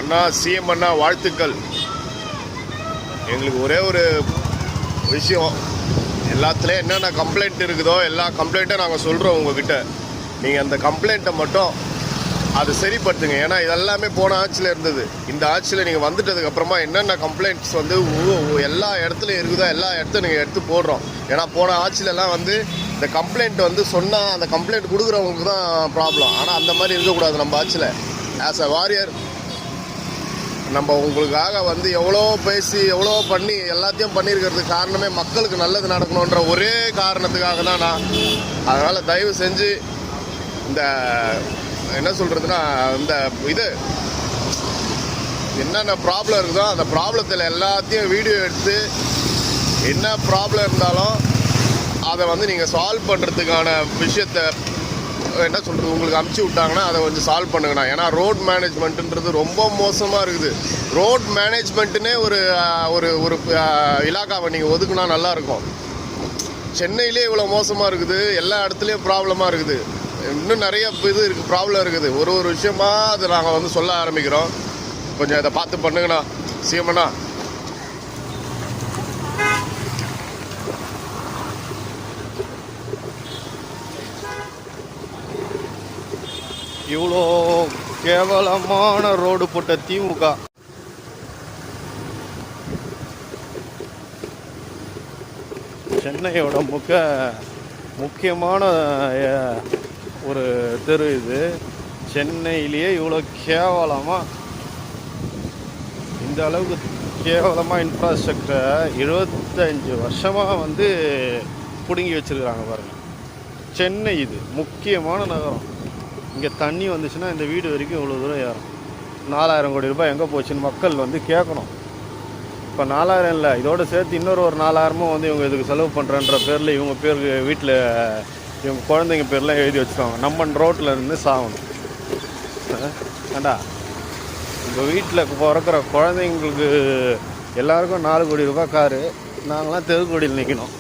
அண்ணா CM அண்ணா வாழ்த்துக்கள். எங்களுக்கு ஒரே ஒரு விஷயம், எல்லாத்துலேயும் என்னென்ன கம்ப்ளைண்ட் இருக்குதோ எல்லா கம்ப்ளைண்ட்டும் நாங்கள் சொல்கிறோம் உங்ககிட்ட. நீங்கள் அந்த கம்ப்ளைண்ட்டை மட்டும் அது சரிப்படுத்துங்க. ஏன்னா இதெல்லாமே போன ஆட்சியில் இருந்தது. இந்த ஆட்சியில் நீங்கள் வந்துட்டதுக்கப்புறமா என்னென்ன கம்ப்ளைண்ட்ஸ் வந்து எல்லா இடத்துலையும் இருக்குதோ எல்லா இடத்தையும் நீங்கள் எடுத்து போடுறோம். ஏன்னா போன ஆட்சியிலலாம் வந்து இந்த கம்ப்ளைண்ட் வந்து சொன்னால் அந்த கம்ப்ளைண்ட் கொடுக்குறவங்களுக்கு தான் ப்ராப்ளம். ஆனால் அந்த மாதிரி இருக்கக்கூடாது. நம்ம ஆட்சியில் ஆஸ் அ வாரியர் நம்ம உங்களுக்காக வந்து எவ்வளோ பேசி எவ்வளோ பண்ணி எல்லாத்தையும் பண்ணியிருக்கிறதுக்கு காரணமே மக்களுக்கு நல்லது நடக்கணுன்ற ஒரே காரணத்துக்காக தான் நான். அதனால் தயவு செஞ்சு இந்த என்ன சொல்கிறதுனா இந்த இது என்னென்ன ப்ராப்ளம் இருக்குதோ அந்த ப்ராப்ளத்தில் எல்லாத்தையும் வீடியோ எடுத்து என்ன ப்ராப்ளம் இருந்தாலும் அதை வந்து நீங்கள் சால்வ் பண்ணுறதுக்கான விஷயத்தை என்ன சொல்கிறது உங்களுக்கு அமுச்சு விட்டாங்கன்னா அதை கொஞ்சம் சால்வ் பண்ணுங்கண்ணா. ஏன்னா ரோட் மேனேஜ்மெண்ட்டுன்றது ரொம்ப மோசமாக இருக்குது. ரோட் மேனேஜ்மெண்ட்டுனே ஒரு ஒரு ஒரு இலாக்காவை நீங்கள் ஒதுக்குனா நல்லாயிருக்கும். சென்னையிலே இவ்வளோ மோசமாக இருக்குது, எல்லா இடத்துலையும் ப்ராப்ளமாக இருக்குது. இன்னும் நிறைய இது இருக்குது, ப்ராப்ளம் இருக்குது. ஒரு ஒரு விஷயமா அதை நாங்கள் வந்து சொல்ல ஆரம்பிக்கிறோம். கொஞ்சம் இதை பார்த்து பண்ணுங்கண்ணா சிஎம்ண்ணா. இவ்வளோ கேவலமான ரோடு போட்ட திமுக சென்னையோட முக்கியமான ஒரு தெரு இது. சென்னையிலேயே இவ்வளோ கேவலமாக இந்த அளவுக்கு கேவலமாக இன்ஃப்ராஸ்ட்ரக்சரை 25 வருஷமாக வந்து பிடுங்கி வச்சுருக்குறாங்க பாருங்கள். சென்னை இது முக்கியமான நகரம். இங்கே தண்ணி வந்துச்சுன்னா இந்த வீடு வரைக்கும் இவ்வளோ தூரம் ஏறும். 4000 கோடி ரூபாய் எங்கே போச்சுன்னு மக்கள் வந்து கேட்கணும். இப்போ 4000 இல்லை, இதோடு சேர்த்து இன்னொரு 4000 வந்து இவங்க இதுக்கு செலவு பண்ணுறன்ற பேரில் இவங்க பேருக்கு வீட்டில் இவங்க குழந்தைங்க பேர்லாம் எழுதி வச்சுருவாங்க. நம்ம ரோட்டில் இருந்து சாகணும். ஏண்டா உங்கள் வீட்டில் பிறக்கிற குழந்தைங்களுக்கு எல்லாருக்கும் 4 கோடி ரூபாய் காரு, நாங்களாம் தெருக்கோடியில் நிற்கணும்.